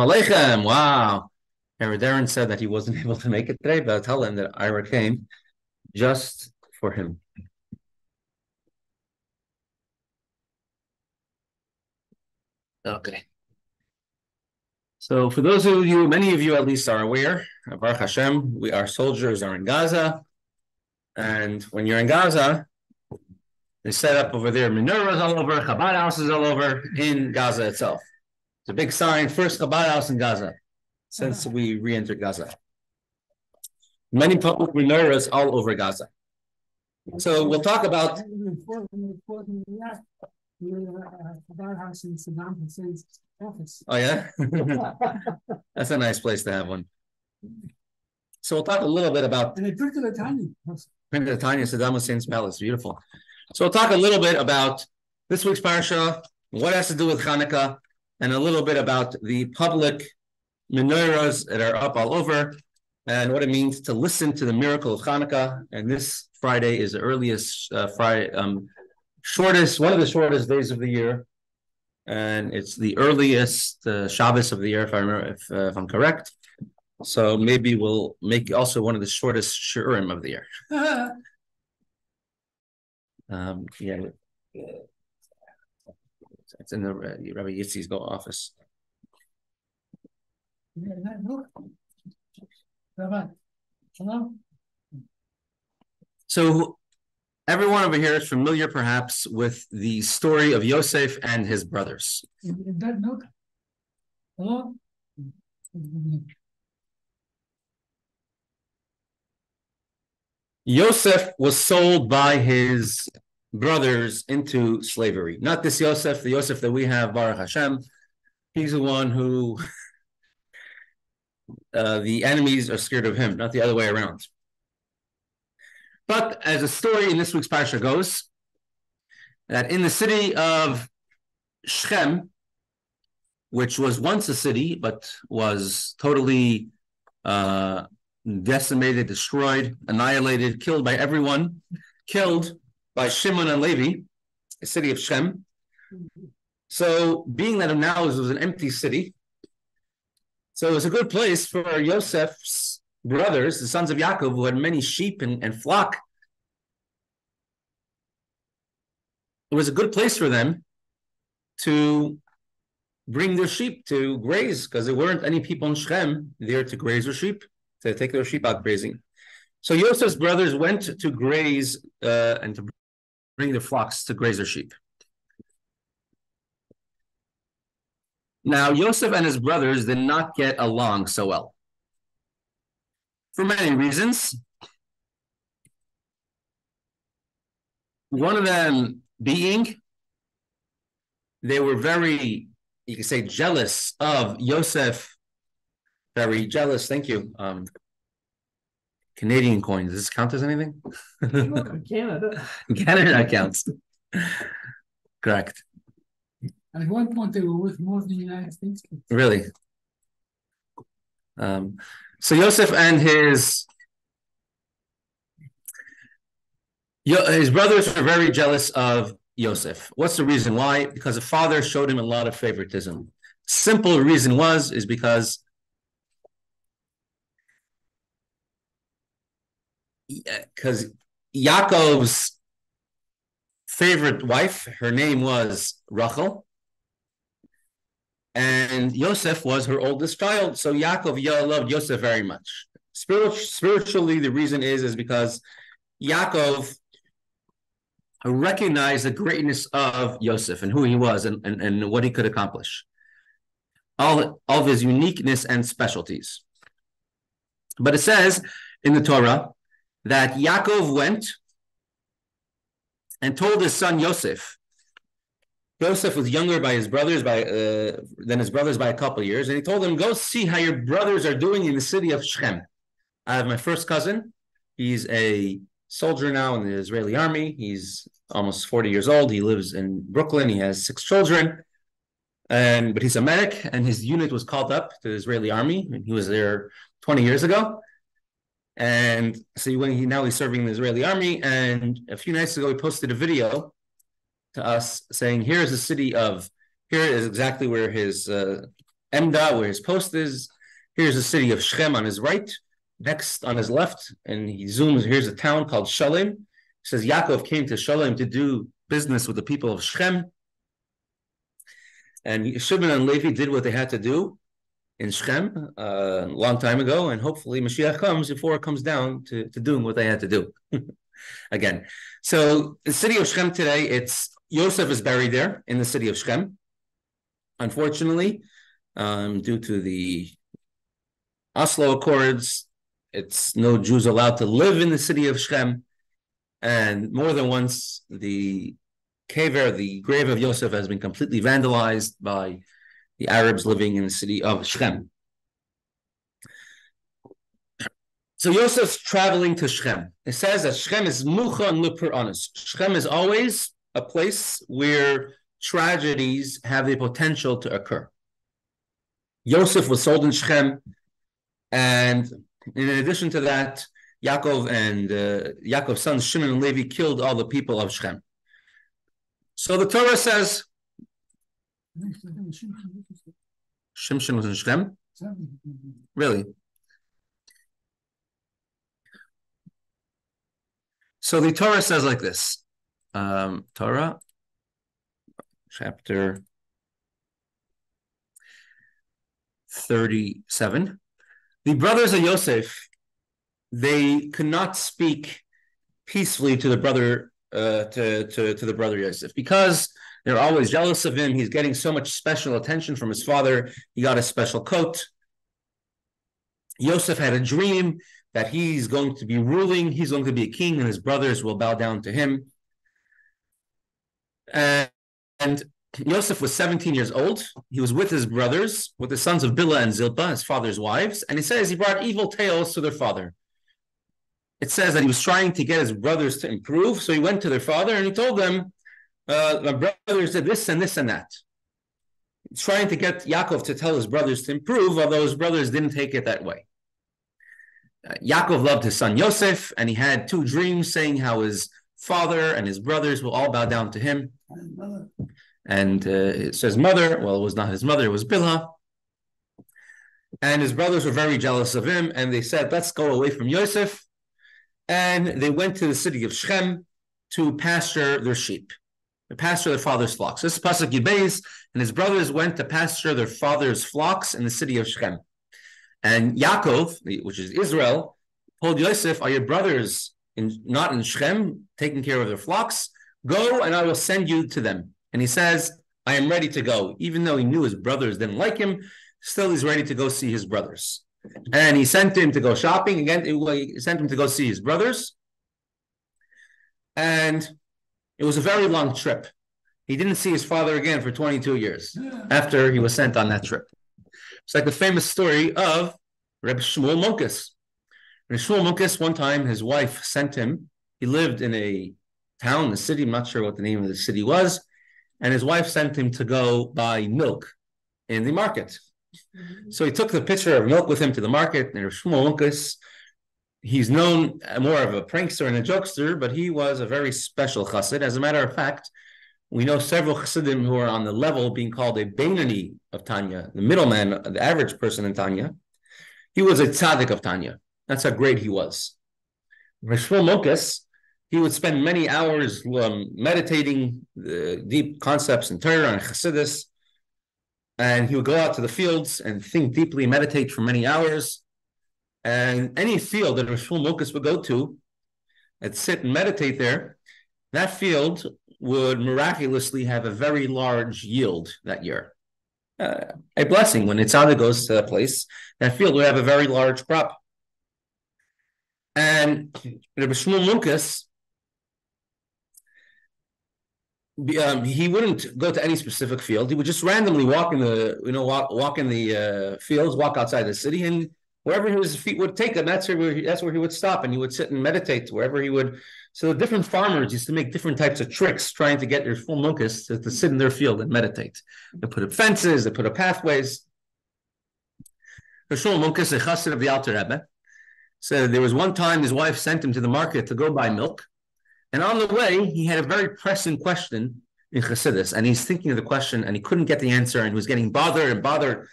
Aleichem. Wow. Darren said that he wasn't able to make it today, but I'll tell him that Ira came just for him. Okay. So for those of you, many of you at least are aware, Baruch Hashem, our soldiers are in Gaza. And when you're in Gaza, they set up over there menorahs all over, Chabad houses all over in Gaza itself. It's a big sign, first Chabad house in Gaza since we re-entered Gaza. Many public menorahs all over Gaza. So we'll talk about... Chabad house in Saddam Hussein's office. Oh, yeah? That's a nice place to have one. So we'll talk a little bit about... And they printed a tiny. Printed a tiny Saddam Hussein's palace. Beautiful. So we'll talk a little bit about this week's parasha, what it has to do with Hanukkah, and a little bit about the public menorahs that are up all over, and what it means to listen to the miracle of Hanukkah. And this Friday is the earliest Friday, shortest, one of the shortest days of the year, and it's the earliest Shabbos of the year, if I remember, if I'm correct. So maybe we'll make also one of the shortest Shiurim of the year. Yeah, it's in the Rabbi Yitzchak's office. So everyone over here is familiar, perhaps, with the story of Yosef and his brothers. In that note, hello? Yosef was sold by his brothers into slavery. Not this Yosef, the Yosef that we have, Baruch Hashem. He's the one who the enemies are scared of him, not the other way around. But as the story in this week's parasha goes, that in the city of Shechem, which was once a city, but was totally decimated, destroyed, annihilated, killed by everyone, killed by Shimon and Leve, the city of Shechem. So being that now it was an empty city, so it was a good place for Yosef's brothers, the sons of Yaakov, who had many sheep and flock. It was a good place for them to bring their sheep to graze, because there weren't any people in Shechem there to graze their sheep, to take their sheep out grazing. So Yosef's brothers went to graze and to bring their flocks to graze their sheep. Now, Yosef and his brothers did not get along so well, for many reasons. One of them being, they were very, you could say, jealous of Yosef. Very jealous, thank you. Canadian coins, does this count as anything? Canada. Canada, that counts. Correct. At one point, they were worth more than the United States. Really? So Yosef and his brothers were very jealous of Yosef. What's the reason why? Because the father showed him a lot of favoritism. Simple reason is because Yaakov's favorite wife, her name was Rachel, and Yosef was her oldest child. So Yaakov loved Yosef very much. Spiritually, the reason is because Yaakov recognized the greatness of Yosef and who he was and what he could accomplish. All of his uniqueness and specialties. But it says in the Torah that Yaakov went and told his son Yosef. Yosef was younger by his brothers than his brothers by a couple of years, and he told him, "Go see how your brothers are doing in the city of Shechem. I have my first cousin. He's a soldier now in the Israeli army. He's almost 40 years old. He lives in Brooklyn. He has 6 children, but he's a medic, and his unit was called up to the Israeli army, and he was there 20 years ago. And so now he's serving the Israeli army. And a few nights ago, he posted a video to us saying, here is exactly where his Emda, where his post is. Here's the city of Shechem on his right. Next on his left, and he zooms, here's a town called Shalem. He says Yaakov came to Shalem to do business with the people of Shechem. And Shimon and Leve did what they had to do in Shechem a long time ago, and hopefully Mashiach comes before it comes down to doing what they had to do again. So the city of Shechem today, Yosef is buried there in the city of Shechem. Unfortunately, due to the Oslo Accords, it's no Jews allowed to live in the city of Shechem, and more than once the grave of Yosef, has been completely vandalized by the Arabs living in the city of Shechem. So Yosef's traveling to Shechem. It says that Shechem is mucha and lupur honest. Shechem is always a place where tragedies have the potential to occur. Yosef was sold in Shechem, and in addition to that, Yaakov and Yaakov's sons Shimon and Levi killed all the people of Shechem. So the Torah says, Shimshon was in Shechem? Really? So the Torah says like this. Torah, chapter 37. The brothers of Yosef, they could not speak peacefully to the brother to the brother Yosef, because they're always jealous of him. He's getting so much special attention from his father. He got a special coat. Yosef had a dream that he's going to be ruling, he's going to be a king, and his brothers will bow down to him. And Yosef was 17 years old. He was with his brothers, with the sons of Bilhah and Zilpah, his father's wives, and he says he brought evil tales to their father. It says that he was trying to get his brothers to improve, so he went to their father and he told them, my brothers did this and this and that. He's trying to get Yaakov to tell his brothers to improve, although his brothers didn't take it that way. Yaakov loved his son Yosef, and he had two dreams saying how his father and his brothers will all bow down to him. And it says mother, well, it was not his mother, it was Bilhah. And his brothers were very jealous of him, and they said, let's go away from Yosef. And they went to the city of Shechem to pasture their sheep, to pasture their father's flocks. This is Pasuk Yibbeis, and his brothers went to pasture their father's flocks in the city of Shechem. And Yaakov, which is Israel, told Yosef, are your brothers not in Shechem, taking care of their flocks? Go, and I will send you to them. And he says, I am ready to go. Even though he knew his brothers didn't like him, still he's ready to go see his brothers. And he sent him to go shopping. Again, he sent him to go see his brothers. And it was a very long trip. He didn't see his father again for 22 years after he was sent on that trip. It's like the famous story of Rabbi Shmuel Munkus. Rabbi Shmuel Munkus, one time his wife sent him. He lived in a town, a city, I'm not sure what the name of the city was. And his wife sent him to go buy milk in the market. So he took the pitcher of milk with him to the market. And Shmuel Munkus, he's known more of a prankster and a jokester, but he was a very special chassid. As a matter of fact, we know several chassidim who are on the level of being called a Beinani of Tanya, the middleman, the average person in Tanya. He was a tzaddik of Tanya. That's how great he was. Shmuel Munkus, he would spend many hours meditating the deep concepts in Torah and Chassidus, and he would go out to the fields and think deeply, meditate for many hours. And any field that Shmuel Munkus would go to and sit and meditate there, that field would miraculously have a very large yield that year. A blessing. When Tzaddik goes to that place, that field would have a very large crop. And Rabbi Shmuel Munkus, he wouldn't go to any specific field. He would just randomly walk in the fields, walk outside the city, and wherever his feet would take him, that's where he would stop, and he would sit and meditate wherever he would. So the different farmers used to make different types of tricks trying to get their full munkus to sit in their field and meditate. They put up fences, they put up pathways. The Shmuel Munkus, a chassid of the Alter Rebbe, said there was one time his wife sent him to the market to go buy milk. And on the way, he had a very pressing question in Chassidus, and he's thinking of the question, and he couldn't get the answer, and he was getting bothered.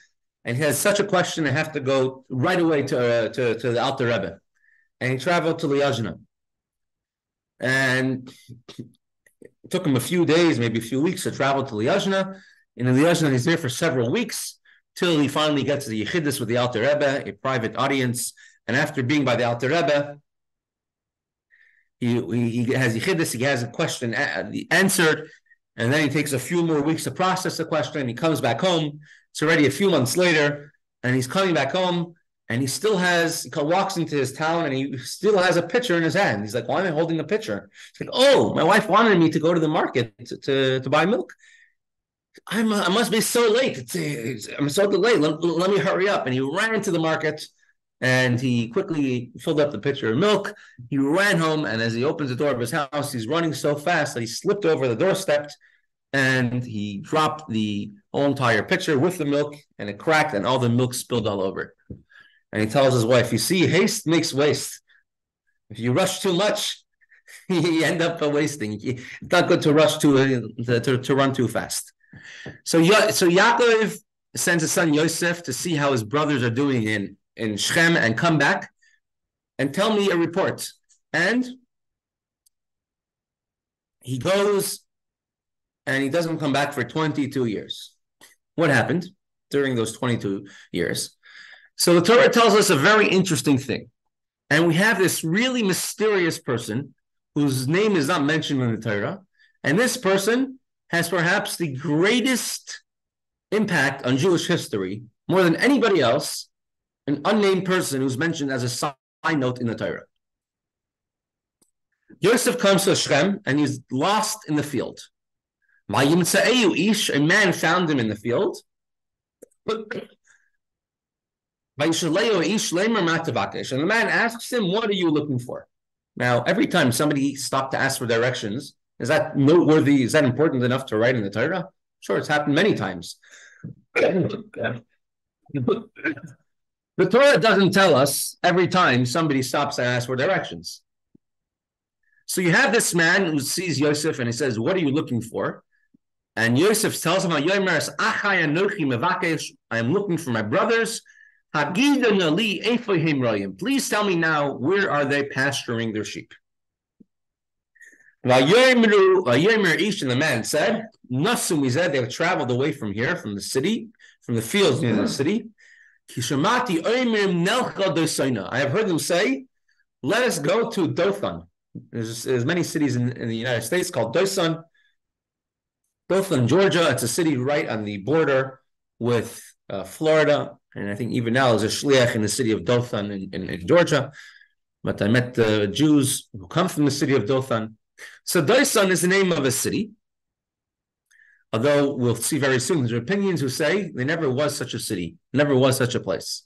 and he has such a question, I have to go right away to the Alter Rebbe. And he traveled to Liozna. And it took him a few days, maybe a few weeks to travel to Liozna. And in Liozna, he's there for several weeks till he finally gets to the Yechidus with the Alter Rebbe, a private audience. And after being by the Alter Rebbe, he has Yechidus, he has a question answered, and then he takes a few more weeks to process the question, and he comes back home. It's already a few months later, and he's coming back home, and he walks into his town, and he still has a pitcher in his hand. He's like, why am I holding a pitcher? He's like, oh, my wife wanted me to go to the market to buy milk. I must be so late. I'm so delayed. Let me hurry up. And he ran to the market, and he quickly filled up the pitcher of milk. He ran home, and as he opens the door of his house, he's running so fast that he slipped over the doorstep, and he dropped the whole entire pitcher with the milk, and it cracked, and all the milk spilled all over. And he tells his wife, you see, haste makes waste. If you rush too much, you end up wasting. It's not good to rush to run too fast. So Yaakov sends his son Yosef to see how his brothers are doing in Shechem and come back and tell me a report. And he goes and he doesn't come back for 22 years. What happened during those 22 years? So the Torah tells us a very interesting thing. And we have this really mysterious person whose name is not mentioned in the Torah. And this person has perhaps the greatest impact on Jewish history, more than anybody else, an unnamed person who's mentioned as a side note in the Torah. Yosef comes to Shechem and he's lost in the field. A man found him in the field. And the man asks him, what are you looking for? Now, every time somebody stopped to ask for directions, is that noteworthy? Is that important enough to write in the Torah? Sure, it's happened many times. The Torah doesn't tell us every time somebody stops and asks for directions. So you have this man who sees Yosef and he says, what are you looking for? And Yosef tells him, I am looking for my brothers. Please tell me now, where are they pasturing their sheep? And the man said, they have traveled away from here, from the city, from the fields near the city. I have heard them say, let us go to Dothan. There's many cities in the United States called Dothan. Dothan, Georgia. It's a city right on the border with Florida. And I think even now there's a shliach in the city of Dothan in Georgia. But I met Jews who come from the city of Dothan. So Dothan is the name of a city. Although we'll see very soon, there's opinions who say there never was such a city, never was such a place.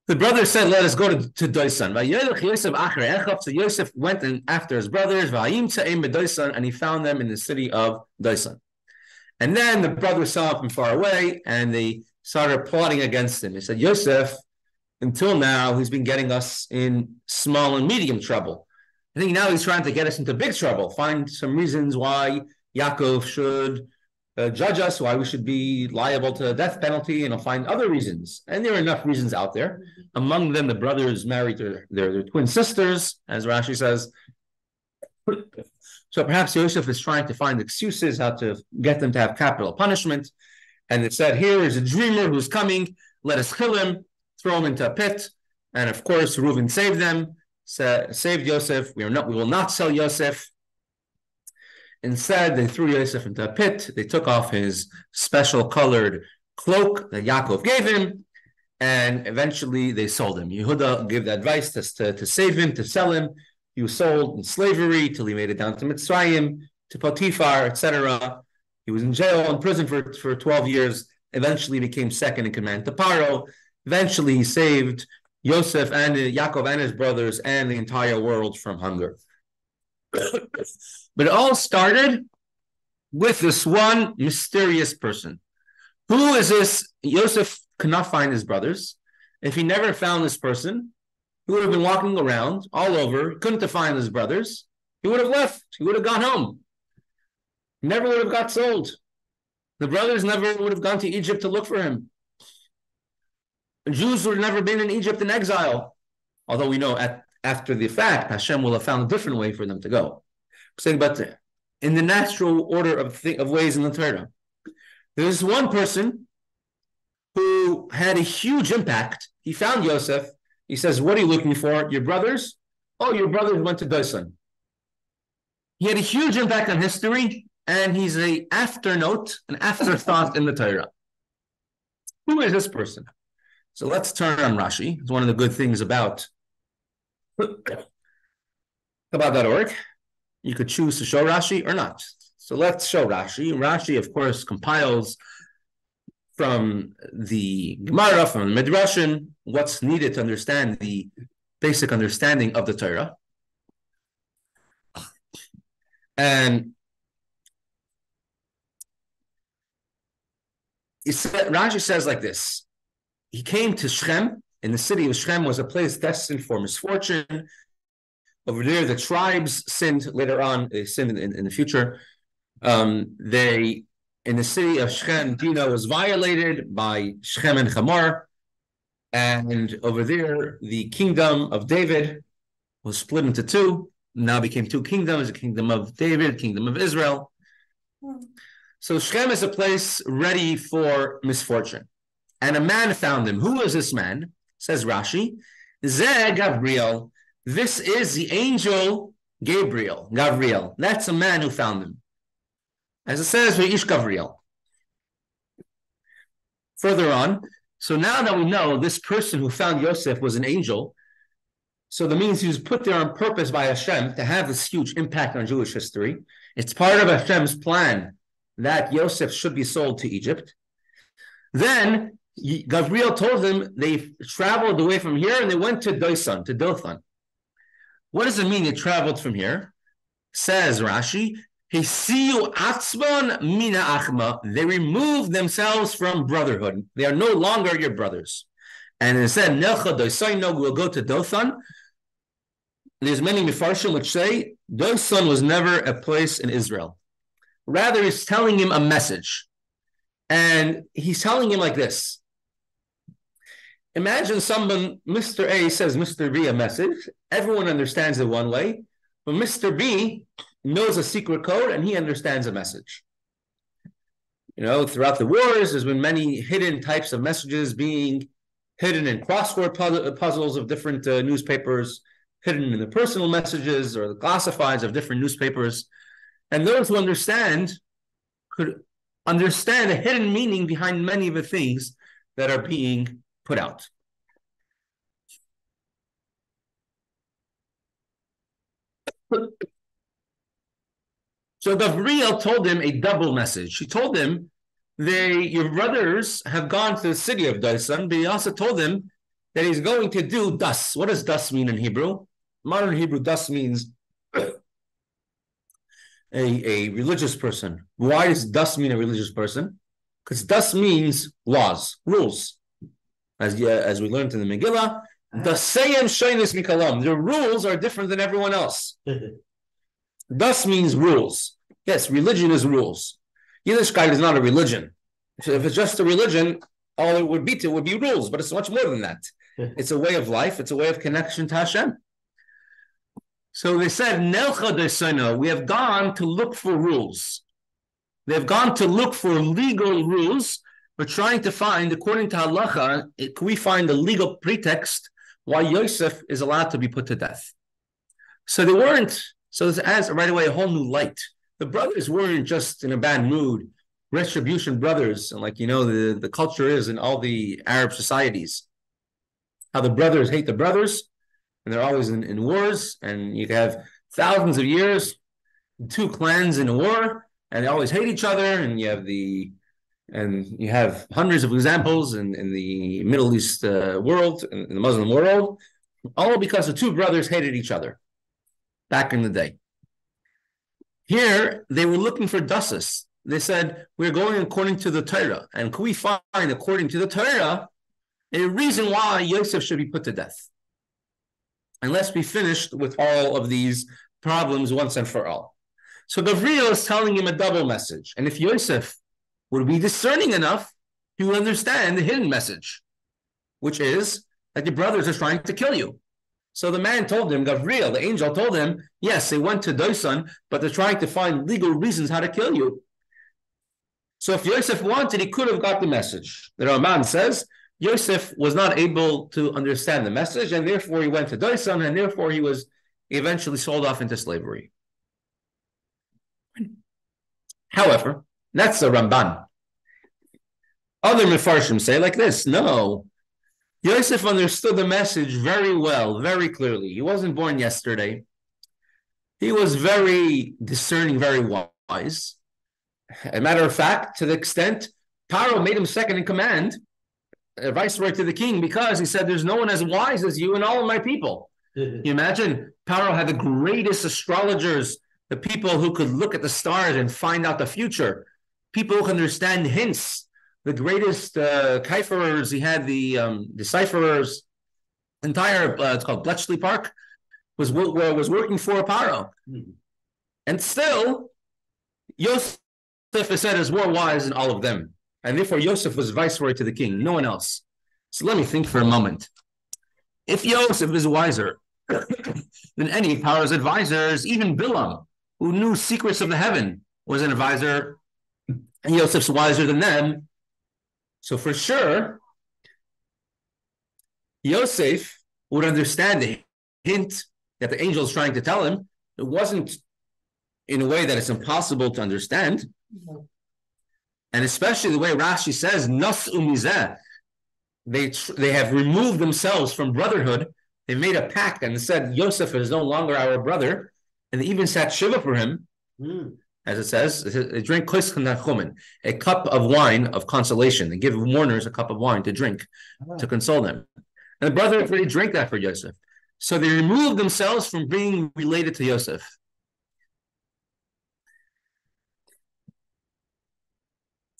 The brother said, let us go to Dothan. So Yosef went after his brothers, and he found them in the city of Dothan. And then the brothers saw him from far away, and they started plotting against him. They said, Yosef, until now, he's been getting us in small and medium trouble. I think now he's trying to get us into big trouble, find some reasons why Yaakov should judge us, why we should be liable to the death penalty, and he'll find other reasons. And there are enough reasons out there. Among them, the brothers married their twin sisters, as Rashi says. So perhaps Yosef is trying to find excuses how to get them to have capital punishment. And it said, here is a dreamer who's coming. Let us kill him, throw him into a pit. And of course, Reuven saved them, saved Yosef. We will not sell Yosef. Instead, they threw Yosef into a pit. They took off his special colored cloak that Yaakov gave him. And eventually they sold him. Yehuda gave the advice to save him, to sell him. He was sold in slavery till he made it down to Mitzrayim, to Potiphar, etc. He was in jail, in prison for 12 years. Eventually became second in command to Paro. Eventually he saved Yosef and Yaakov and his brothers and the entire world from hunger. But it all started with this one mysterious person. Who is this? Yosef could not find his brothers. If he never found this person, he would have been walking around all over, couldn't find his brothers. He would have left. He would have gone home. Never would have got sold. The brothers never would have gone to Egypt to look for him. Jews who have never been in Egypt in exile. Although we know after the fact, Hashem will have found a different way for them to go. Saying, but in the natural order of ways in the Torah, there's one person who had a huge impact. He found Yosef. He says, "What are you looking for? Your brothers? Oh, your brothers went to Dosan." He had a huge impact on history, and he's an afterthought in the Torah. Who is this person? So let's turn on Rashi. It's one of the good things about .org. You could choose to show Rashi or not. So let's show Rashi. Rashi, of course, compiles from the Gemara, from the Midrashim, what's needed to understand the basic understanding of the Torah. And Rashi says like this: he came to Shechem, and the city of Shechem was a place destined for misfortune. Over there, the tribes sinned. Later on, they sinned in the future. In the city of Shechem, Dina was violated by Shechem and Hamor. And over there, the kingdom of David was split into two. Now became two kingdoms, the kingdom of David, kingdom of Israel. So Shechem is a place ready for misfortune. And a man found him. Who is this man? Says Rashi, Zeh Gabriel. This is the angel Gabriel. That's a man who found him. As it says, Vayish Gabriel. Further on, so now that we know this person who found Yosef was an angel, so that means he was put there on purpose by Hashem to have this huge impact on Jewish history. It's part of Hashem's plan that Yosef should be sold to Egypt. Then Gabriel told them they traveled away from here and they went to Dothan. What does it mean they traveled from here? Says Rashi, they removed themselves from brotherhood. They are no longer your brothers. And it said, we'll go to Dothan. There's many Mefarshim which say Dothan was never a place in Israel. Rather, he's telling him a message. And he's telling him like this. Imagine Mr. A says Mr. B a message. Everyone understands it one way. But Mr. B knows a secret code and he understands a message. You know, throughout the wars, there's been many hidden types of messages being hidden in crossword puzzles of different newspapers, hidden in the personal messages or the classifieds of different newspapers. And those who understand could understand a hidden meaning behind many of the things that are being put out. So Gabriel told him a double message. He told him, your brothers have gone to the city of Dosan, but he also told him that he's going to do das. What does das mean in Hebrew? Modern Hebrew, das means a religious person. Why does das mean a religious person? Because das means laws, rules. As we learned in the Megillah, the rules are different than everyone else. Das means rules. Yes, religion is rules. Yiddishkeit is not a religion. So if it's just a religion, all it would be rules, but it's much more than that. It's a way of life. It's a way of connection to Hashem. So they said, Nelcha Desana, we have gone to look for rules. They've gone to look for legal rules. We're trying to find, according to halacha, can we find a legal pretext why Yosef is allowed to be put to death? So they weren't. So this adds right away a whole new light. The brothers weren't just in a bad mood, retribution brothers, and like, you know, the culture is in all the Arab societies. How the brothers hate the brothers, and they're always in wars, and you have thousands of years, two clans in a war, and they always hate each other, and you have hundreds of examples in the Middle East world, in the Muslim world, all because the two brothers hated each other back in the day. Here, they were looking for dasis. They said, we're going according to the Torah. And can we find, according to the Torah, a reason why Yosef should be put to death? And let's be finished with all of these problems once and for all. So Gabriel is telling him a double message. And if Yosef would be discerning enough, he would understand the hidden message. which is that your brothers are trying to kill you. So the man told him, Gabriel, the angel told him, yes, they went to Doisan, but they're trying to find legal reasons how to kill you. So if Yosef wanted, he could have got the message. The Ramban says Yosef was not able to understand the message, and therefore he went to Doisan, and therefore he was eventually sold off into slavery. However, that's the Ramban. Other Mefarshim say like this, no, Yosef understood the message very well, very clearly. He wasn't born yesterday. He was very discerning, very wise. As a matter of fact, to the extent, Paro made him second in command, viceroy to the king, because he said, there's no one as wise as you and all of my people. You imagine, Paro had the greatest astrologers, the people who could look at the stars and find out the future, people who can understand hints, the greatest Tiferes. He had the decipherers. Entire, it's called Bletchley Park, was working for Paro. And still, Yosef is said as more wise than all of them. And therefore, Yosef was viceroy to the king, no one else. So let me think for a moment. If Yosef is wiser than any of Paro's advisors, even Bilam, who knew secrets of the heaven, was an advisor, and Yosef's wiser than them, so for sure, Yosef would understand the hint that the angel is trying to tell him. It wasn't in a way that it's impossible to understand. And especially the way Rashi says, Nas umizeh, they have removed themselves from brotherhood. They made a pact and said, Yosef is no longer our brother. And they even sat Shiva for him. As it says, they drink a cup of wine of consolation. They give mourners a cup of wine to drink to console them. And the brothers already drank that for Yosef. So they removed themselves from being related to Yosef.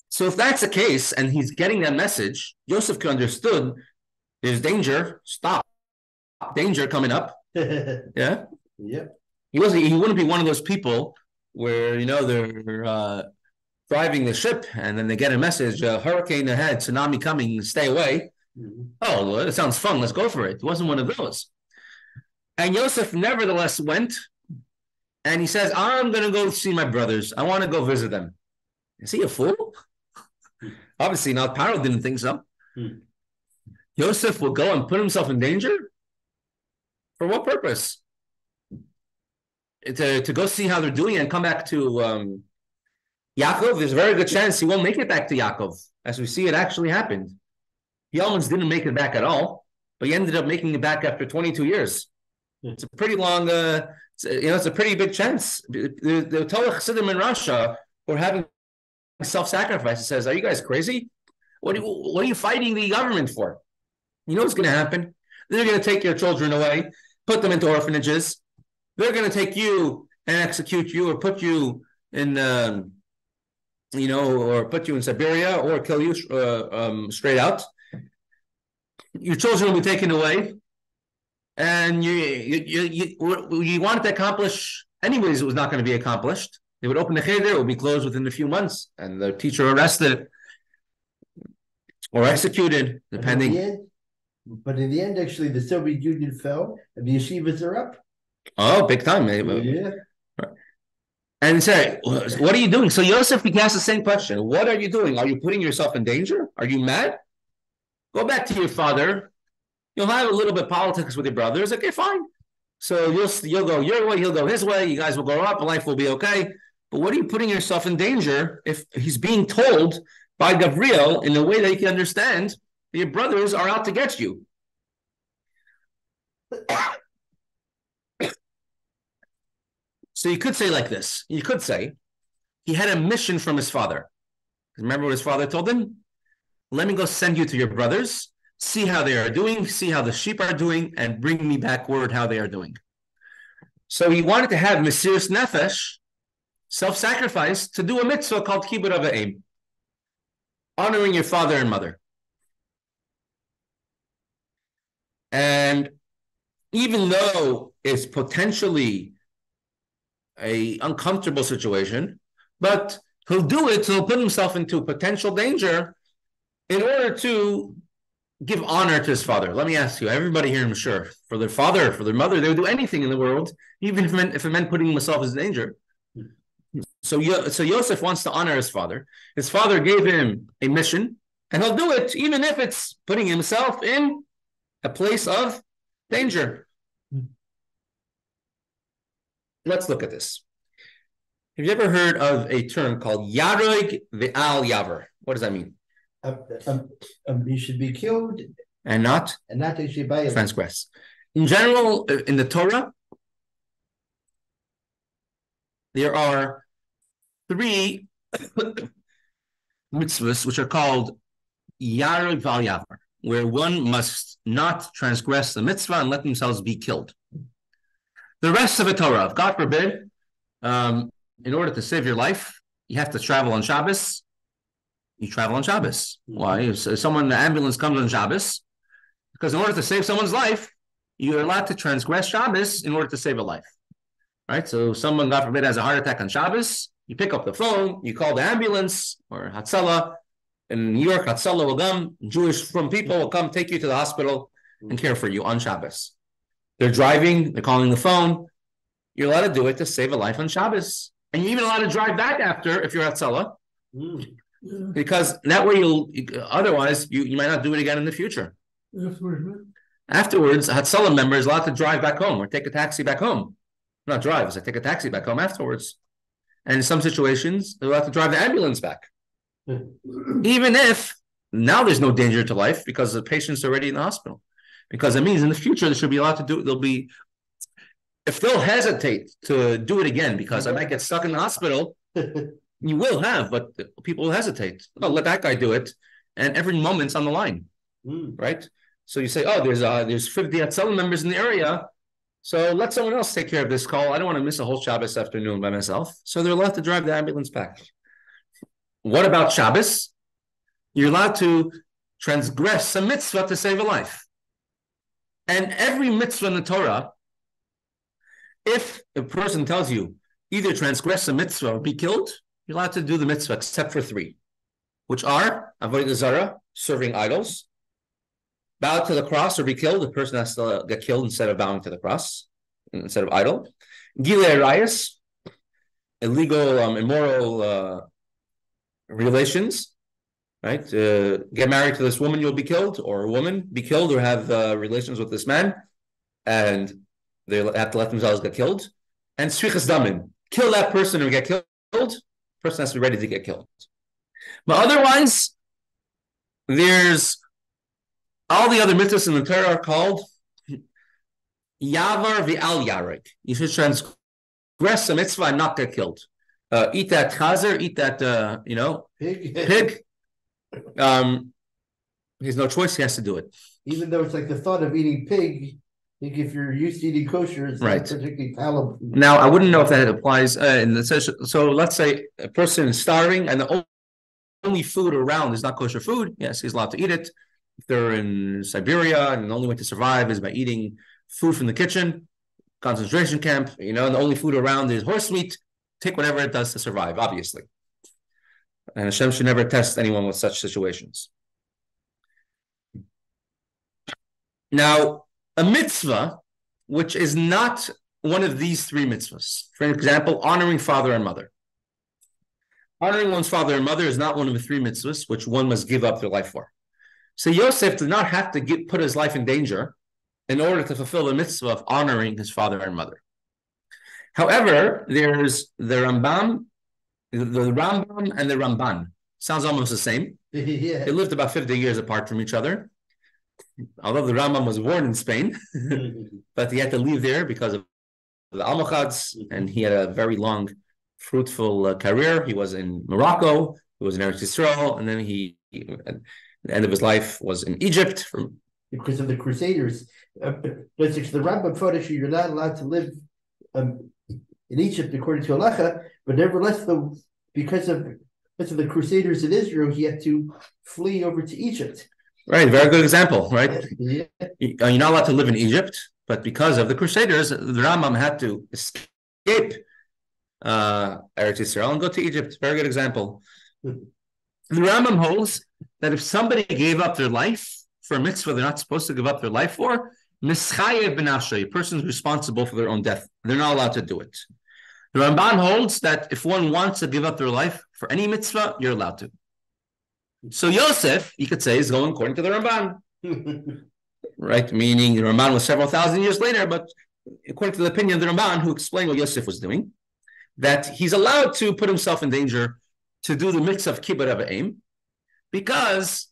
So if that's the case, and he's getting that message, Yosef could understood there's danger, stop, danger coming up. Yeah? Yep. He wouldn't be one of those people where, they're driving the ship and then they get a message, hurricane ahead, tsunami coming, stay away. Oh, well, it sounds fun, let's go for it. It wasn't one of those. And Yosef nevertheless went, and he says, I'm going to go see my brothers. I want to go visit them. Is he a fool? Obviously not. Paro didn't think so. Yosef will go and put himself in danger? For what purpose? To go see how they're doing and come back to Yaakov. There's a very good chance he won't make it back to Yaakov. As we see, it actually happened. He almost didn't make it back at all, but he ended up making it back after 22 years. It's a pretty long, it's a pretty big chance. The Torah Chassidim in Russia were having self-sacrifice. It says, are you guys crazy? What are you fighting the government for? You know what's going to happen? They're going to take your children away, put them into orphanages. They're going to take you and execute you or put you in, or put you in Siberia or kill you straight out. Your children will be taken away. And you wanted to accomplish, anyways, it was not going to be accomplished. They would open the cheder, it would be closed within a few months, and the teacher arrested or executed, depending. But in the end, actually, the Soviet Union fell, and the yeshivas are up. Oh, big time. Yeah. And say, what are you doing? So Yosef asked the same question. What are you doing? Are you putting yourself in danger? Are you mad? Go back to your father. You'll have a little bit of politics with your brothers. Okay, fine. So you'll go your way, he'll go his way. You guys will grow up, life will be okay. But what are you putting yourself in danger if he's being told by Gabriel in a way that you can understand that your brothers are out to get you? So you could say like this. You could say he had a mission from his father. Remember what his father told him? Let me go send you to your brothers, see how they are doing, see how the sheep are doing, and bring me back word how they are doing. So he wanted to have Mesiras Nefesh, self-sacrifice, to do a mitzvah called Kibbud Av V'Em, honoring your father and mother. And even though it's potentially an uncomfortable situation, but he'll do it, so he'll put himself into potential danger in order to give honor to his father. Let me ask you, everybody here, I'm sure, for their father, for their mother, they would do anything in the world, even if it meant putting himself in danger. So Yosef wants to honor his father. His father gave him a mission, and he'll do it, even if it's putting himself in a place of danger. Let's look at this. Have you ever heard of a term called Yaroig ve'al yaver? What does that mean? You should be killed And not actually by it. transgress. In general, in the Torah, there are 3 mitzvahs which are called Yaroig ve'al yaver, where one must not transgress the mitzvah and let themselves be killed. The rest of the Torah, if God forbid, in order to save your life, you have to travel on Shabbos. You travel on Shabbos. Why? If someone, the ambulance comes on Shabbos, because in order to save someone's life, you're allowed to transgress Shabbos in order to save a life. Right? So someone, God forbid, has a heart attack on Shabbos, you pick up the phone, you call the ambulance or Hatzalah. In New York, Hatzalah will come, Jewish from people will come take you to the hospital and care for you on Shabbos. They're driving, they're calling the phone. You're allowed to do it to save a life on Shabbos. And you're even allowed to drive back after if you're Hatzalah. Because that way otherwise you might not do it again in the future. Afterwards, a Hatzalah member is allowed to drive back home or take a taxi back home. Not drive, it's like take a taxi back home afterwards. And in some situations, they're allowed to drive the ambulance back. Even if now there's no danger to life because the patient's already in the hospital. Because it means in the future they should be allowed to do, if they'll hesitate to do it again because I might get stuck in the hospital, you will have, but people will hesitate. Oh, let that guy do it. And every moment's on the line, right? So you say, oh, there's 50 Hatzalah members in the area, so let someone else take care of this call. I don't want to miss a whole Shabbos afternoon by myself. So they're allowed to drive the ambulance back. What about Shabbos? You're allowed to transgress a mitzvah to save a life. And every mitzvah in the Torah, if a person tells you either transgress a mitzvah or be killed, you're allowed to do the mitzvah except for 3, which are avodah zarah, serving idols, bow to the cross or be killed. The person has to get killed instead of bowing to the cross, instead of idol. Gilei arayos, illegal, immoral relations. Right? Get married to this woman, you'll be killed, or a woman be killed or have relations with this man, and they have to let themselves get killed. And sfichas damim, kill that person or get killed. The person has to be ready to get killed. But otherwise, there's all the other mitzvahs in the Torah are called yavar v'al yaroig. You should transgress a mitzvah and not get killed. Eat that chazer, eat that pig. He has no choice; he has to do it. Even though it's like the thought of eating pig, I think if you're used to eating kosher, it's right. Not particularly palatable. Now, I wouldn't know if that applies in the session. So let's say a person is starving and the only food around is not kosher food. Yes, he's allowed to eat it. If they're in Siberia and the only way to survive is by eating food from the kitchen, concentration camp, and the only food around is horse meat, take whatever it does to survive, obviously. And Hashem should never test anyone with such situations. Now, a mitzvah, which is not one of these 3 mitzvahs, for example, honoring father and mother. Honoring one's father and mother is not one of the 3 mitzvahs which one must give up their life for. So Yosef did not have to put his life in danger in order to fulfill the mitzvah of honoring his father and mother. However, there's the Rambam and the Ramban. Sounds almost the same. Yeah. They lived about 50 years apart from each other. Although the Rambam was born in Spain, but he had to leave there because of the Almohads, and he had a very long, fruitful career. He was in Morocco, he was in Eretz Yisrael, and then the end of his life was in Egypt. Because of the Crusaders. But the Rambam Fodesh, you're not allowed to live in Egypt according to halacha, but nevertheless, because of the Crusaders in Israel, he had to flee over to Egypt. Right, very good example, right? Yeah. You're not allowed to live in Egypt, but because of the Crusaders, the Rambam had to escape Eretz Yisrael and go to Egypt. Very good example. The Rambam holds that if somebody gave up their life for a mitzvah they're not supposed to give up their life for, mischayev b'nafsho, a person is responsible for their own death. They're not allowed to do it. The Ramban holds that if one wants to give up their life for any mitzvah, you're allowed to. So Yosef, you could say, is going according to the Ramban. Right? Meaning the Ramban was several thousand years later, but according to the opinion of the Ramban, who explained what Yosef was doing, that he's allowed to put himself in danger to do the mitzvah of kibbud of aim, because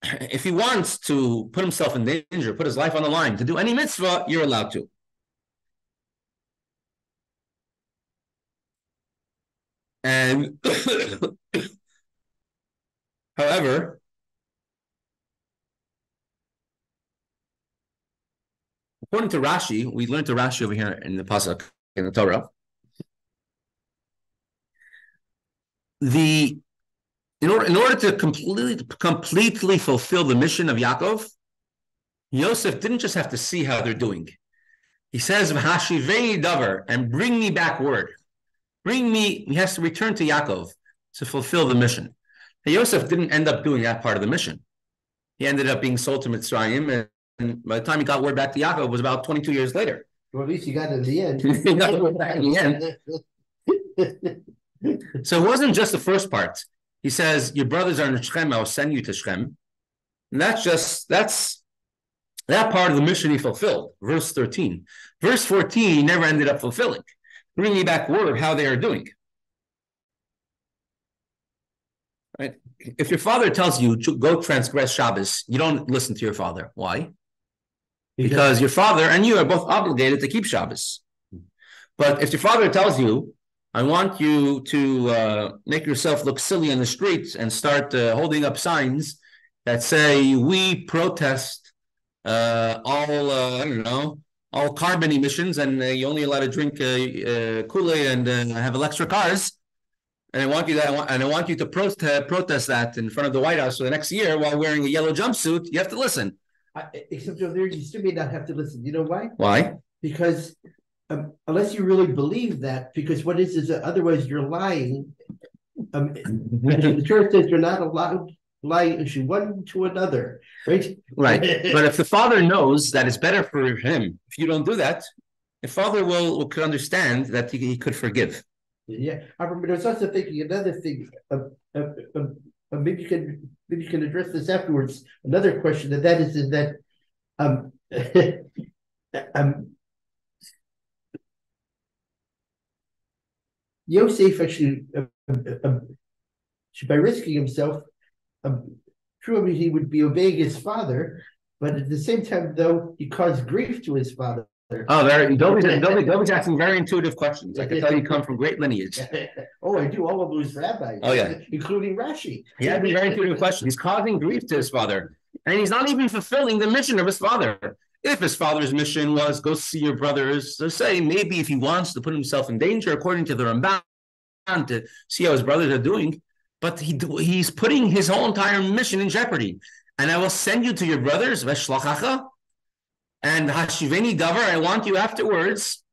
if he wants to put himself in danger, put his life on the line to do any mitzvah, you're allowed to. And however, according to Rashi, we learned to Rashi over here in the Pasuk, in the Torah, in order to completely fulfill the mission of Yaakov, Yosef didn't just have to see how they're doing. He says, "V'hashiveni davar," and bring me back word. He has to return to Yaakov to fulfill the mission. Now, Yosef didn't end up doing that part of the mission. He ended up being sold to Mitzrayim, and by the time he got word back to Yaakov, it was about 22 years later. Well, at least he got it in the end. He got word back in the end. So it wasn't just the first part. He says, "Your brothers are in Shechem, I'll send you to Shechem." And that's that part of the mission he fulfilled. Verse 13. Verse 14, he never ended up fulfilling. Bring me back word how they are doing. Right? If your father tells you to go transgress Shabbos, you don't listen to your father. Why? Because your father and you are both obligated to keep Shabbos. But if your father tells you, "I want you to make yourself look silly in the streets and start holding up signs that say, we protest all carbon emissions, and you're only allowed to drink Kollel and have electric cars, and I want you to protest that in front of the White House for the next year while wearing a yellow jumpsuit," you have to listen. Except over there, you still may not have to listen. You know why? Why? Because unless you really believe that, because what is that otherwise you're lying. The church says you're not allowed to lie one to another, right? Right. But if the father knows that it's better for him, if you don't do that, the father could understand that he could forgive. Yeah, I was also thinking another thing. Maybe you can address this afterwards. Another question, and that is that Yosef actually, by risking himself, true, he would be obeying his father, but at the same time, though, he caused grief to his father. Oh, Dovi's asking very intuitive questions. I can tell you come from great lineage. Oh, I do. All of those rabbis. Oh, yeah. Including Rashi. He had a very intuitive question. He's causing grief to his father, and he's not even fulfilling the mission of his father. If his father's mission was go see your brothers, so say maybe if he wants to put himself in danger, according to the Ramban, to see how his brothers are doing, but he's putting his whole entire mission in jeopardy. And I will send you to your brothers, Veshlachacha, and Hashiveni Davar, I want you afterwards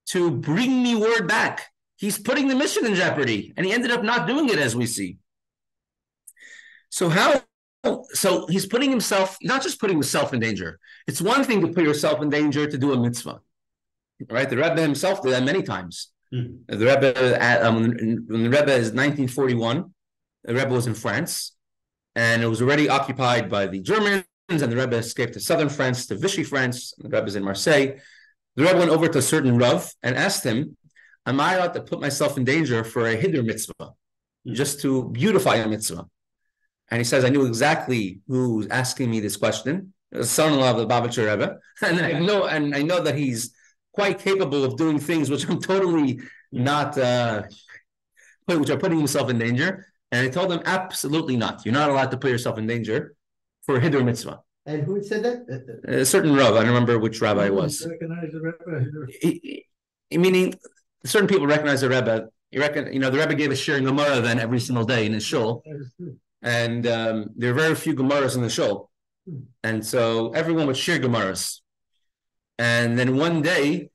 to bring me word back. He's putting the mission in jeopardy, and he ended up not doing it, as we see. So he's putting himself, not just putting himself in danger. It's one thing to put yourself in danger to do a mitzvah, right? The Rebbe himself did that many times. The Rebbe, when the Rebbe is 1941, the Rebbe was in France, and it was already occupied by the Germans, and the Rebbe escaped to southern France, to Vichy, France. The Rebbe is in Marseille. The Rebbe went over to a certain Rav and asked him, "Am I allowed to put myself in danger for a Hiddur mitzvah, just to beautify a mitzvah?" And he says, "I knew exactly who was asking me this question. The son-in-law of the Babitcher Rebbe, and I know that he's quite capable of doing things which I'm totally not, which are putting himself in danger." And I told him, "Absolutely not. You're not allowed to put yourself in danger for a Hiddur mitzvah." And who said that? A certain Rav. I don't remember which rabbi it was. Recognize the Rebbe. Meaning, certain people recognize the Rebbe. The Rebbe gave a shiur in Gemara then every single day in his shul. And there are very few Gemaras in the shul. And so everyone would share Gemaras. And then one day,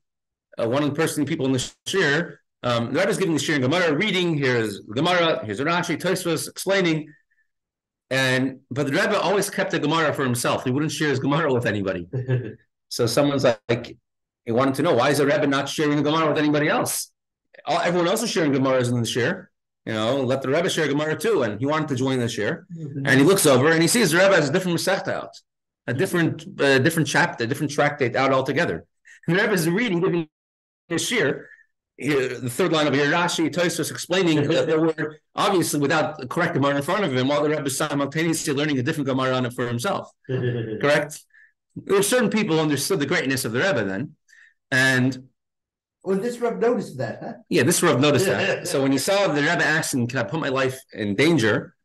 one of the people in the shiur, the Rebbe is giving the shiur in Gemara, reading, here's the Gemara, here's the Rashi, Tosfos explaining. But the Rebbe always kept a Gemara for himself. He wouldn't share his Gemara with anybody. So someone's like, he wanted to know, why is the Rebbe not sharing the Gemara with anybody else? Everyone else is sharing Gemaras in the share. Let the Rebbe share Gemara too. And he wanted to join the share. And he looks over and he sees the Rebbe has a different Masechta out, a different chapter, a different tractate out altogether. And the Rebbe is reading, giving his share. The third line of here, Rashi, Tosfos explaining that there were obviously without the correct Gemara in front of him, while the Rebbe is simultaneously learning a different Gemara on it for himself. Correct? There were certain people who understood the greatness of the Rebbe then. And this Rebbe noticed that, huh? Yeah, this Rebbe noticed that. So when he saw the Rebbe asking, can I put my life in danger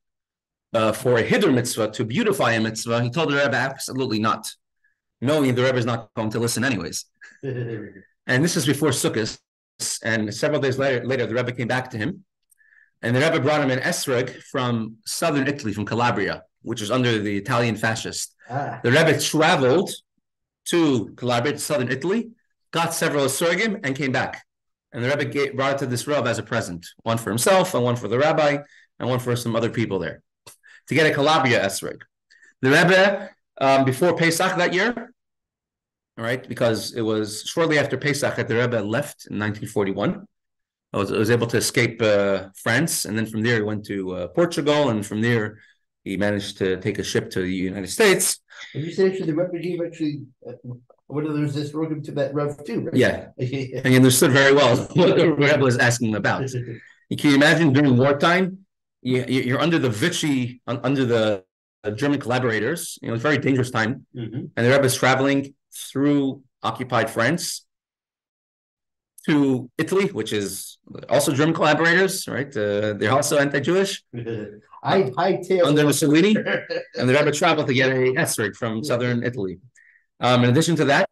for a Hiddur mitzvah, to beautify a mitzvah, he told the Rebbe absolutely not, knowing the Rebbe is not going to listen anyways. And this is before Sukkot. And several days later, the Rebbe came back to him, and the Rebbe brought him an esrog from southern Italy, from Calabria, which is under the Italian fascist. The Rebbe traveled to Calabria, to southern Italy, got several esrogim, and came back. And the Rebbe brought it to this Rav as a present, one for himself, and one for the rabbi, and one for some other people there, to get a Calabria esrog. The Rebbe, before Pesach that year, all right, because it was shortly after Pesach that the Rebbe left in 1941. I was able to escape France, and then from there he went to Portugal, and from there he managed to take a ship to the United States. And you said actually the Rebbe gave one of those esrogim to that Rav too, right? Yeah, and he understood very well what the Rebbe was asking him about. Can you imagine during wartime, you're under the Vichy, under the German collaborators? It's a very dangerous time, and the Rebbe is traveling through occupied France to Italy, which is also German collaborators, right? They're also anti-Jewish. Under Mussolini, and the Rebbe traveled to get a esrog from southern Italy. In addition to that,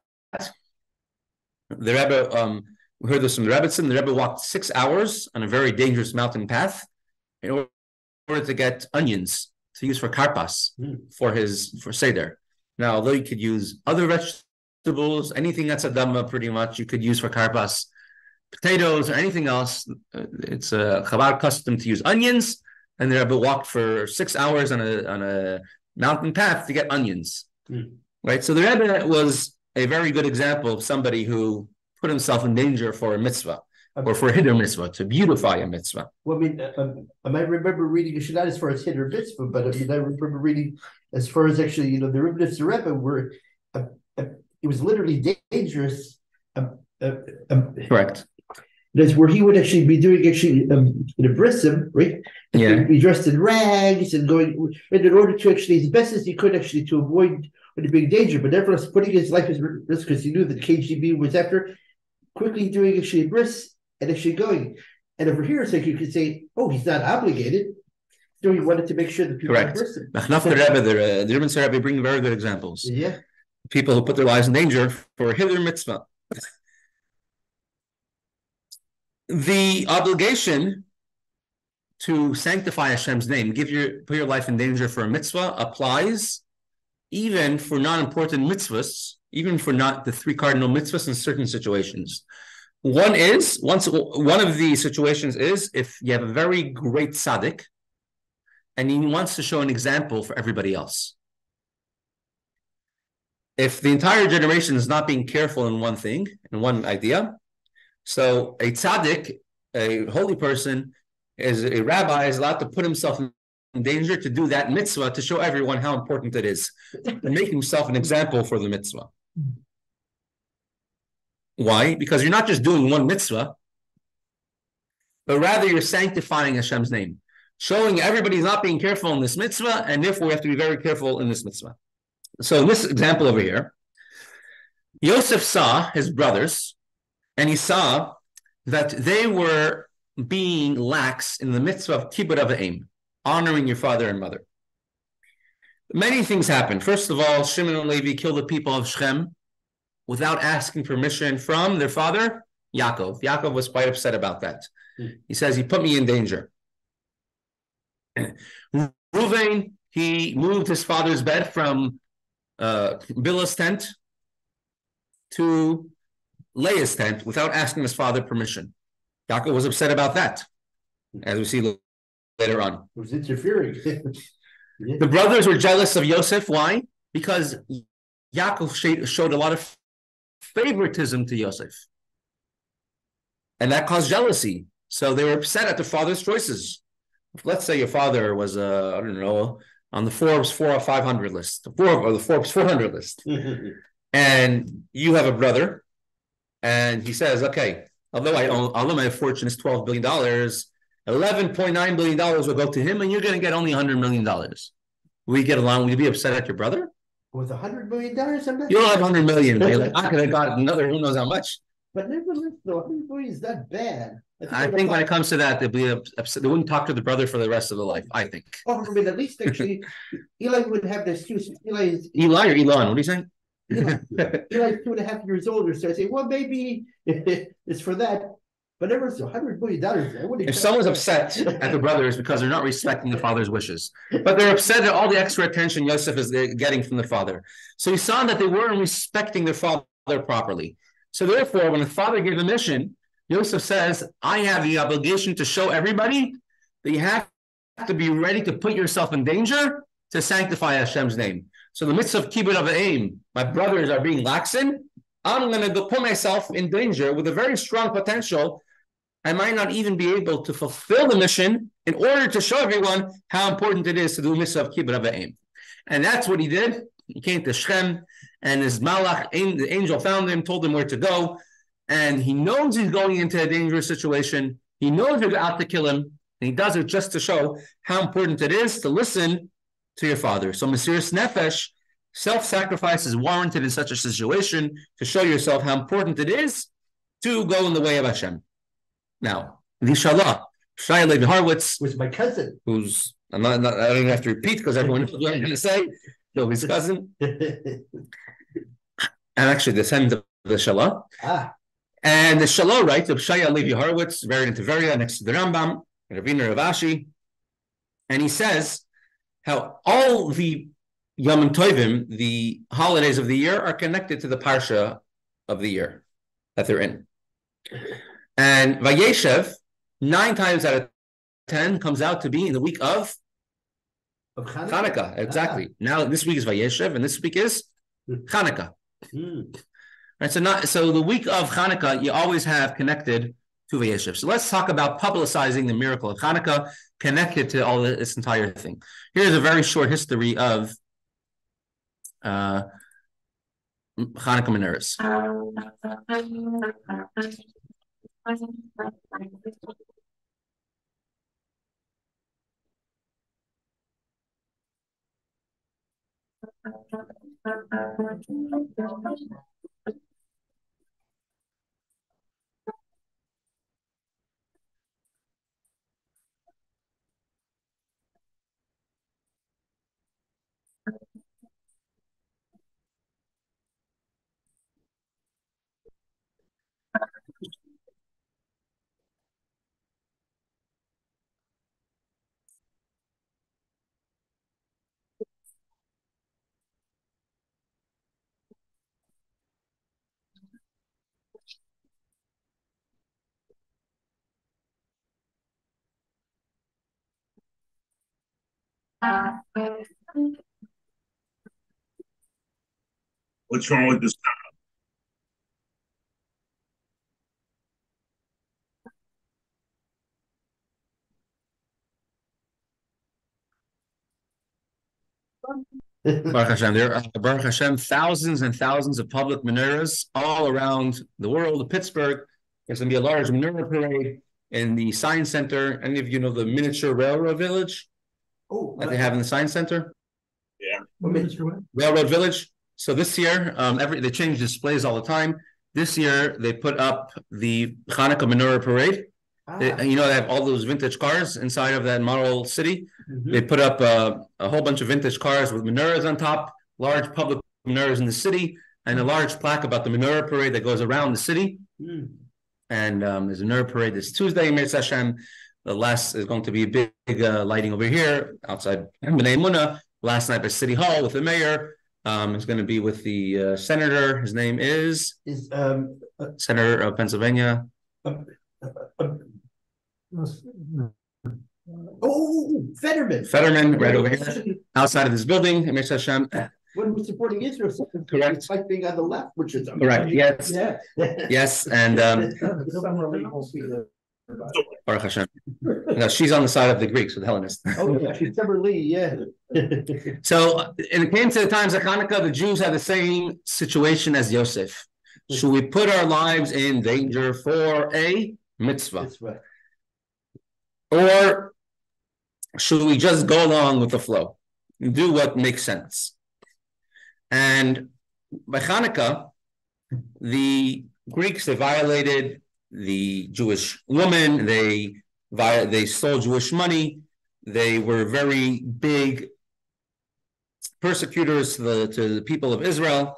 the Rebbe, we heard this from the Rebbetzin, the Rebbe walked 6 hours on a very dangerous mountain path in order to get onions to use for karpas, for Seder. Now, although you could use other vegetables, anything that's a dhamma pretty much, you could use for karpas, potatoes or anything else. It's a Chabad custom to use onions, and the Rebbe walked for 6 hours on a mountain path to get onions. Right? So the Rebbe was a very good example of somebody who put himself in danger for a mitzvah, or for a Hiddur mitzvah, to beautify a mitzvah. Well, I might remember reading, not as far as Hiddur mitzvah, but I remember reading as far as actually, the Rebbe were, it was literally dangerous. Correct. That's where he would actually be doing in a brism, right? Yeah. Be dressed in rags and going, and in order to actually, as best as he could actually, to avoid the big danger, but nevertheless putting his life at risk because he knew that the KGB was after, quickly doing actually a bris and actually going. And over here, it's like you could say, oh, he's not obligated. So he wanted to make sure that people correct. The Rebbe bring very good examples. Yeah. People who put their lives in danger for a Hiddur mitzvah. The obligation to sanctify Hashem's name, put your life in danger for a mitzvah, applies even for non-important mitzvahs, even for not the three cardinal mitzvahs in certain situations. One of the situations is if you have a very great tzaddik and he wants to show an example for everybody else. If the entire generation is not being careful in one thing, in one idea, so a tzaddik, a holy person, a rabbi, is allowed to put himself in danger to do that mitzvah to show everyone how important it is, and make himself an example for the mitzvah. Why? Because you're not just doing one mitzvah, but rather you're sanctifying Hashem's name, showing everybody's not being careful in this mitzvah, and therefore we have to be very careful in this mitzvah. So in this example over here, Yosef saw his brothers, and he saw that they were being lax in the mitzvah of kibbud av v'em, honoring your father and mother. Many things happened. First of all, Shimon and Leve killed the people of Shechem without asking permission from their father, Yaakov. Yaakov was quite upset about that. He says, he put me in danger. Reuven, he moved his father's bed from Bilhah's tent to Leah's tent without asking his father permission. Yaakov was upset about that, as we see later on. It was interfering. Yeah. The brothers were jealous of Yosef. Why? Because Yaakov showed a lot of favoritism to Yosef. And that caused jealousy. So they were upset at their father's choices. Let's say your father was, I don't know, on the Forbes 400 or 500 list, or the Forbes 400 list. And you have a brother, and he says, okay, although my fortune is $12 billion, $11.9 billion will go to him, and you're going to get only $100 million. Will you get along? Will you be upset at your brother? With $100 million, You'll have $100 million. You're like, I could have got another who knows how much. But nevertheless, though, $100 million is not bad. I think when it comes to that, they'll be upset. They wouldn't talk to the brother for the rest of their life, I think. Oh, I mean, at least actually, Eli would have the excuse. Eli or Elon, what are you saying? Eli's 2.5 years older, so I say, well, maybe it's for that. But never $100 million. If someone's upset at the brothers because they're not respecting the father's wishes, but they're upset at all the extra attention Yosef is getting from the father. So he saw that they weren't respecting their father properly. So therefore, when the father gave the mission, Yosef says, I have the obligation to show everybody that you have to be ready to put yourself in danger to sanctify Hashem's name. So the mitzvah of kibbud of aim, my brothers are being lax in, I'm going to go put myself in danger with a very strong potential. I might not even be able to fulfill the mission in order to show everyone how important it is to do the mitzvah of kibbud of aim. And that's what he did. He came to Shechem, and his malach, the angel, found him, told him where to go. And he knows he's going into a dangerous situation. He knows they're out to kill him. And he does it just to show how important it is to listen to your father. So Mesiras Nefesh, self-sacrifice is warranted in such a situation to show yourself how important it is to go in the way of Hashem. Now, the Shalah, Shai Levi Horowitz, was my cousin. who's, I don't even have to repeat because everyone knows what I'm going to say. So his cousin. And actually, the descendant of the Shalah. And the Shalah writes of Shai Levi Horowitz, very into Veria, next to the Rambam, Ravina Rav Ashi. And he says how all the Yom Tovim, the holidays of the year, are connected to the Parsha of the year that they're in. And Vayeshev, 9 times out of 10, comes out to be in the week of Chanukah. Exactly. Now this week is Vayeshev, and this week is Chanukah. Right. So the week of Chanukah you always have connected to Vayeshev. So let's talk about publicizing the miracle of Chanukah connected to all this entire thing. Here's a very short history of Chanukah menorahs. What's wrong with this? Baruch Hashem, there are Baruch Hashem thousands and thousands of public menorahs all around the world. Pittsburgh, there's going to be a large menorah parade in the Science Center. Any of you know the miniature railroad village that they have in the Science Center? Yeah. Railroad village. So this year, they change displays all the time. This year, they put up the Hanukkah menorah parade. They have all those vintage cars inside of that model city. They put up a whole bunch of vintage cars with menorahs on top, large public menorahs in the city, and a large plaque about the menorah parade that goes around the city. And there's a menorah parade this Tuesday in Mitzvah Hashem. The last is going to be a big lighting over here outside B'nai Munah. Last night by City Hall with the mayor. It's going to be with the senator. His name is Senator of Pennsylvania. Oh, Fetterman. Fetterman, right over here, outside of this building. Emir Hashem. When we're supporting Israel, Correct. it's like being on the left, which is Correct. Yes. Yeah. Yes, and Baruch Hashem. No, she's on the side of the Greeks with Hellenists. Oh, yeah, September Lee, yeah. So, and it came to the times of Hanukkah, the Jews had the same situation as Yosef. Should we put our lives in danger for a mitzvah? That's right. Or should we just go along with the flow and do what makes sense? And by Hanukkah, the Greeks, they violated the Jewish woman, they stole Jewish money, they were very big persecutors to the people of Israel.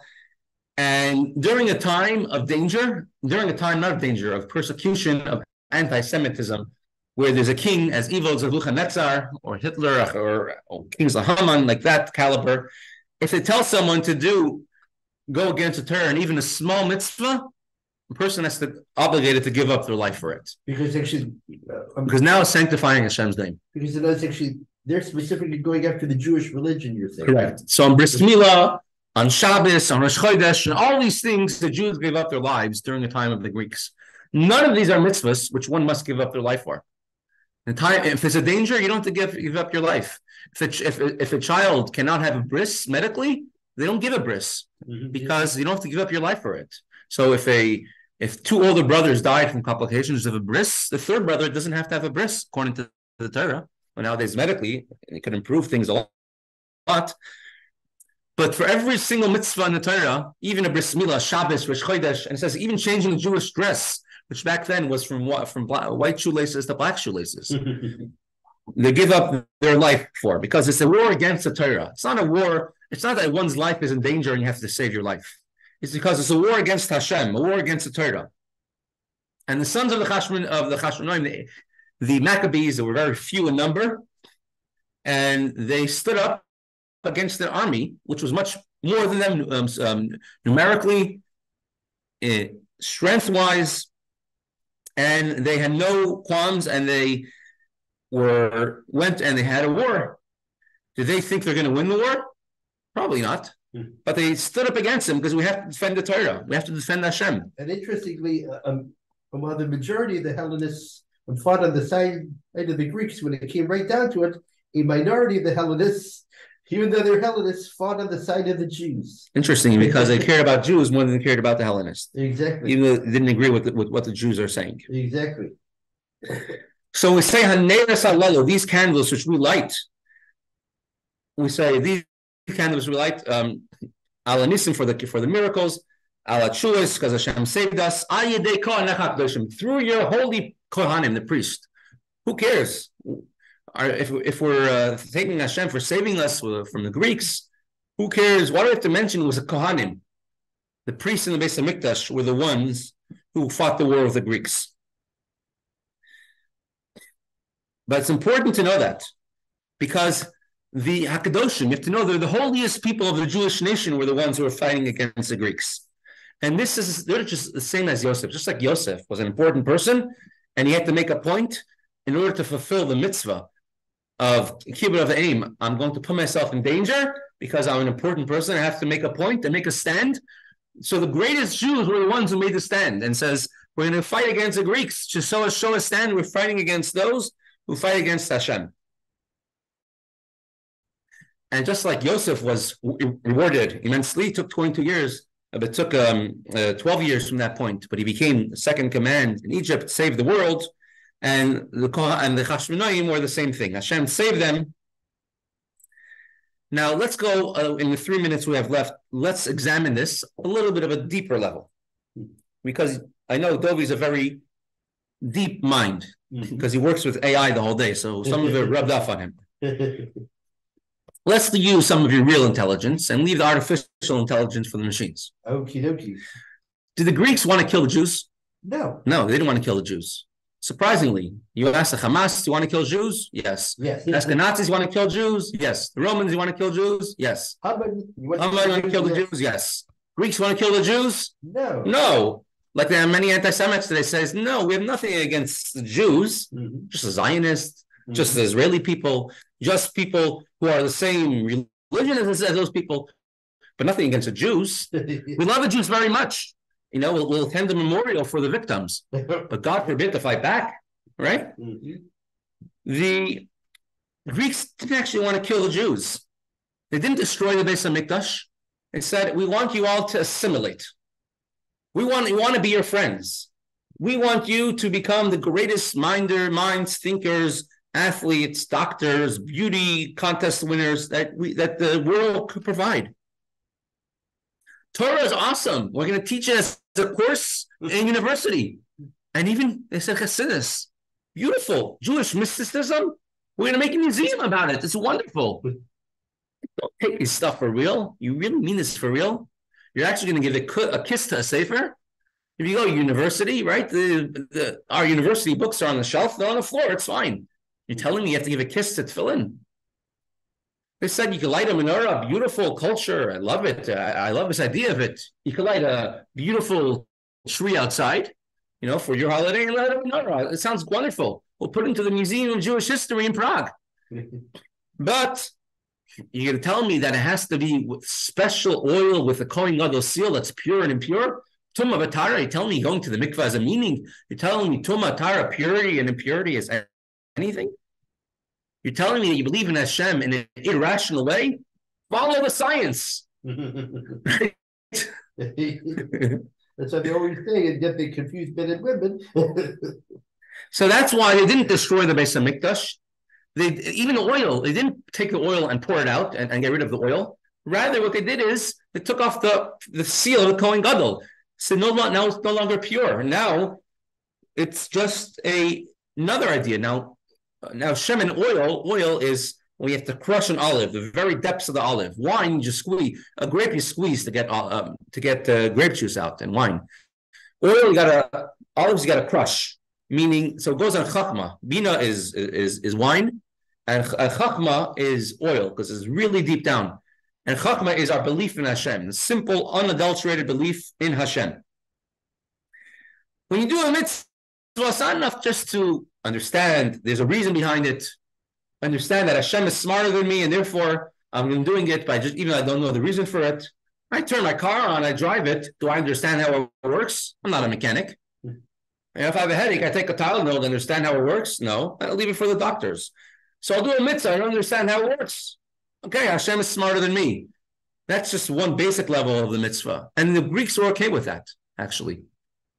And during a time of danger, of persecution, of anti-Semitism, where there's a king as evil as Nebuchadnezzar or Hitler or kings of Haman, like that caliber, if they tell someone to go against the Torah and even a small mitzvah, the person has to obligated to give up their life for it. Because actually, because now it's sanctifying Hashem's name. Because it is actually, they're specifically going after the Jewish religion, you're saying. Correct. So on Bris Milah, on Shabbos, on Rosh Chodesh, and all these things, the Jews gave up their lives during the time of the Greeks. None of these are mitzvahs which one must give up their life for. If it's a danger, you don't have to give up your life. If a child cannot have a bris medically, they don't give a bris because you don't have to give up your life for it. So if two older brothers died from complications of a bris, the third brother doesn't have to have a bris according to the Torah. But nowadays, medically, it can improve things a lot. But for every single mitzvah in the Torah, even a bris milah, Shabbos, Rosh Chodesh, and it says even changing the Jewish dress, which back then was from white shoelaces to black shoelaces. They give up their life for, because it's a war against the Torah. It's not a war. It's not that one's life is in danger and you have to save your life. It's because it's a war against Hashem, a war against the Torah. And the sons of the Chashmonaim, the Maccabees, they were very few in number, and they stood up against the army, which was much more than them numerically, strength-wise, and they had no qualms, and they went and they had a war. Did they think they're going to win the war? Probably not. But they stood up against them because we have to defend the Torah. We have to defend Hashem. And interestingly, while the majority of the Hellenists fought on the side of the Greeks, when it came right down to it, a minority of the Hellenists, even though they're Hellenists, fought on the side of the Jews. Interesting, because they cared about Jews more than they cared about the Hellenists. Exactly. Even though they didn't agree with what the Jews are saying. Exactly. So we say, these candles which we light, we say these candles we light, ala nisim for the miracles, ala tshuos, because Hashem saved us, through your holy kohanim, the priest. Who cares? If we're thanking Hashem for saving us from the Greeks, who cares? Why do we have to mention it was a kohanim? The priests in the Beis HaMikdash were the ones who fought the war with the Greeks. But it's important to know that, because the Hakadoshim, you have to know they're the holiest people of the Jewish nation were the ones who were fighting against the Greeks. And they're just the same as Yosef. Just like Yosef was an important person, and he had to make a point in order to fulfill the mitzvah of kibbud of the aim. I'm going to put myself in danger because I'm an important person. I have to make a point and make a stand. So the greatest Jews were the ones who made the stand and says, we're going to fight against the Greeks. Just show a stand. We're fighting against those who fight against Hashem. And just like Yosef was rewarded immensely, it took 22 years, but it took 12 years from that point. But he became second command in Egypt, saved the world, and the Chashmonaim were the same thing. Hashem saved them. Now let's go, in the 3 minutes we have left, let's examine this a little bit of a deeper level. Because I know Dovi's a very deep mind, because he works with AI the whole day, so some of it rubbed off on him. Let's use some of your real intelligence and leave the artificial intelligence for the machines. Okie dokie. Did the Greeks want to kill the Jews? No. No, they didn't want to kill the Jews. Surprisingly, you ask the Hamas, do you want to kill Jews? Yes. Yes. Ask the Nazis, you want to kill Jews? Yes. The Romans, you want to kill Jews? Yes. How about you want to kill the Jews? Yes. Greeks want to kill the Jews? No. No. Like there are many anti-Semites today says, no, we have nothing against the Jews, just a Zionist, just the Israeli people, just people who are the same religion as those people, but nothing against the Jews. We love the Jews very much. We'll attend a memorial for the victims, but God forbid to fight back, right? The Greeks didn't actually want to kill the Jews. They didn't destroy the Beis HaMikdash. They said, we want you all to assimilate. We want to be your friends. We want you to become the greatest minds, thinkers, athletes, doctors, beauty contest winners that the world could provide. Torah is awesome. We're going to teach it as a course in university. And even, they said, Chassidus, beautiful. Jewish mysticism, we're going to make a museum about it. It's wonderful. Don't take this stuff for real. You really mean this for real? You're actually going to give a kiss to a sefer? If you go to university, right? Our university books are on the shelf. They're on the floor. It's fine. You're telling me you have to give a kiss to tefillin? They said you could light a menorah, beautiful culture. I love it. I love this idea of it. You could light a beautiful tree outside, for your holiday and light a menorah. It sounds wonderful. We'll put it into the Museum of Jewish History in Prague. But you're going to tell me that it has to be with special oil with a Kohen Gadol seal that's pure and impure? Tumah v'tara, you're telling me going to the mikvah has a meaning? You're telling me tumah, tara, purity and impurity is anything? You're telling me that you believe in Hashem in an irrational way? Follow the science. Right? That's what they always say, and yet they confuse men and women. So that's why they didn't destroy the Beis HaMikdash. Even the oil, they didn't take the oil and pour it out and get rid of the oil. Rather, what they did is they took off the seal of the Kohen Gadol. So now it's no longer pure. Now it's just another idea. Now Shem and oil is when you have to crush an olive, the very depths of the olive. Wine, you just squeeze. A grape you squeeze to get grape juice out, and wine. Oil, olives you gotta crush. Meaning, so it goes on chachma. Bina is wine, and chachma is oil because it's really deep down. And chachma is our belief in Hashem, the simple, unadulterated belief in Hashem. When you do a mitzvah, it's not enough just to understand there's a reason behind it. Understand that Hashem is smarter than me, and therefore I'm doing it by even though I don't know the reason for it. I turn my car on, I drive it. Do I understand how it works? I'm not a mechanic. And if I have a headache, I take a Tylenol to understand how it works? No, I'll leave it for the doctors. So I'll do a mitzvah, I don't understand how it works. Okay, Hashem is smarter than me. That's just one basic level of the mitzvah. And the Greeks were okay with that, actually.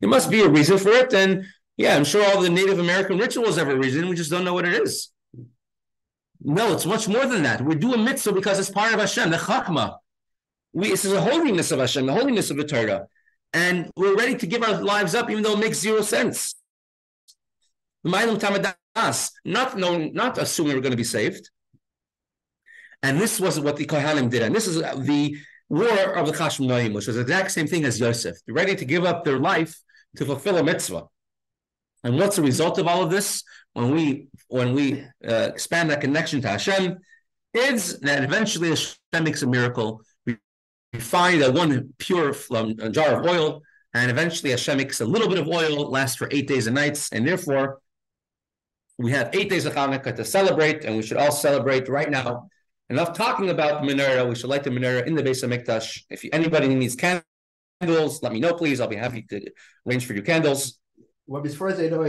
There must be a reason for it. And yeah, I'm sure all the Native American rituals have a reason. We just don't know what it is. No, it's much more than that. We do a mitzvah because it's part of Hashem, the chachma. This is the holiness of Hashem, the holiness of the Torah. And we're ready to give our lives up, even though it makes zero sense. Not assuming we're going to be saved. And this was what the Kohanim did. And this is the war of the Chashmonaim, which was the exact same thing as Yosef. They're ready to give up their life to fulfill a mitzvah. And what's the result of all of this? When we expand that connection to Hashem, is that eventually Hashem makes a miracle. We find that one pure jar of oil, and eventually Hashem makes a little bit of oil, lasts for 8 days and nights, and therefore we have 8 days of Hanukkah to celebrate, and we should all celebrate right now. Enough talking about the menorah. We should light the menorah in the Beis HaMikdash. If anybody needs candles, let me know, please. I'll be happy to arrange for you candles. Well, as far as I know,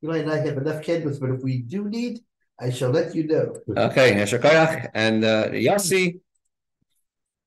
Eli and I have enough candles, but if we do need, I shall let you know. Okay, Yasher Koyach and Yossi.